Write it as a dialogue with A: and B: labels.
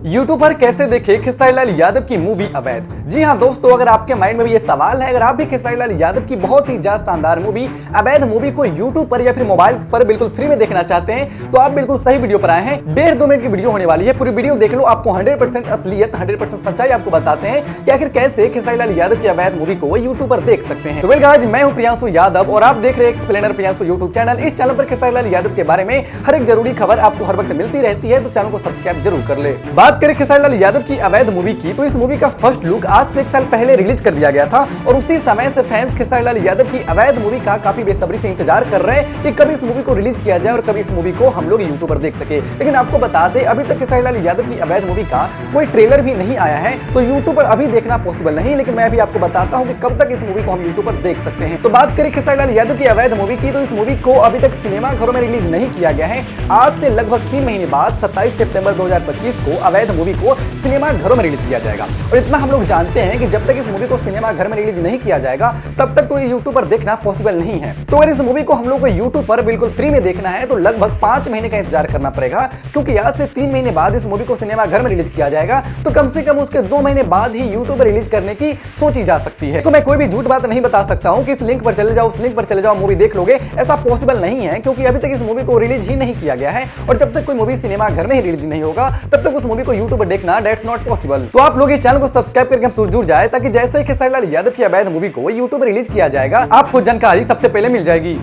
A: YouTube पर कैसे देखे खेसारी लाल यादव की मूवी अवैध। जी हां दोस्तों, अगर आपके माइंड में भी ये सवाल है, अगर आप भी खेसारी लाल यादव की बहुत ही ज्यादा शानदार मूवी अवैध मूवी को यूट्यूब पर या फिर मोबाइल पर बिल्कुल फ्री में देखना चाहते हैं, तो आप बिल्कुल सही वीडियो पर आए हैं। 1.5-2 मिनट की वीडियो होने वाली है, पूरी वीडियो देख लो। आपको 100% असलियत, 100% सच्चाई आपको बताते हैं कि आखिर कैसे खेसारी लाल यादव की अवैध मूवी को यूट्यूब पर देख सकते हैं। तो वेल गाइस, मैं हूं प्रियांशु यादव और आप देख रहे हैं एक्सप्लेनर प्रियांशु यूट्यूब चैनल। इस चैनल पर खेसारी लाल यादव के बारे में हर एक जरूरी खबर आपको हर वक्त मिलती रहती है, तो चैनल को सब्सक्राइब जरूर कर ले। बात करें खेसारी लाल यादव की अवैध मूवी की, तो इस मूवी का फर्स्ट लुक आज से 1 साल पहले रिलीज कर दिया गया था और उसी समय से फैंस खेसारी लाल यादव की अवैध मूवी का काफी बेसब्री से इंतजार कर रहे हैं कि कब इस मूवी को रिलीज किया जाए और कब इस मूवी को हम लोग यूट्यूब पर देख सके। लेकिन आपको बता दें, अभी तक खेसारी लाल यादव की अवैध मूवी का कोई ट्रेलर भी नहीं आया है, तो यूट्यूब पर अभी देखना पॉसिबल नहीं। लेकिन मैं अभी आपको बताता हूं कि कब तक इस मूवी को हम यूट्यूब पर देख सकते हैं। तो बात करें खेसारी लाल यादव की अवैध मूवी की, तो इस मूवी को अभी तक सिनेमा घरों में रिलीज नहीं किया गया है। आज से लगभग 3 महीने बाद 27 सितंबर 2025 को अवैध मूवी को सिनेमा घरों में रिलीज किया जाएगा। और इतना हम लोग जानते हैं कि जब तक इस मूवी को सिनेमा घर में रिलीज नहीं किया जाएगा, तब तक तो यूट्यूब पर देखना पॉसिबल नहीं है। तो अगर इस मूवी को हम लोग को यूट्यूब पर बिल्कुल फ्री में देखना है, तो लगभग 5 महीने का इंतजार करना पड़ेगा, क्योंकि आज से 3 महीने बाद इस मूवी को सिनेमा घर में रिलीज किया जाएगा। तो कम से कम उसके 2 महीने बाद ही यूट्यूब पर रिलीज करने की सोची जा सकती है। तो मैं कोई भी झूठ बात नहीं बता सकता हूं कि इस लिंक पर चले जाओ, उस लिंक पर चले जाओ, मूवी देख लोगे, ऐसा पॉसिबल नहीं है, क्योंकि अभी तक इस मूवी को रिलीज ही नहीं किया गया है। और जब तक कोई मूवी सिनेमा घर में ही रिलीज नहीं होगा, तब तक उस मूवी को यूट्यूब पर देखना दैट्स नॉट पॉसिबल। तो आप लोग इस चैनल को सब्सक्राइब करके हम जुड़ जाए, ताकि जैसे ही खेसारी लाल यादव की अवैध मूवी को यूट्यूब पर रिलीज किया जाएगा, आपको जानकारी सबसे पहले मिल जाएगी।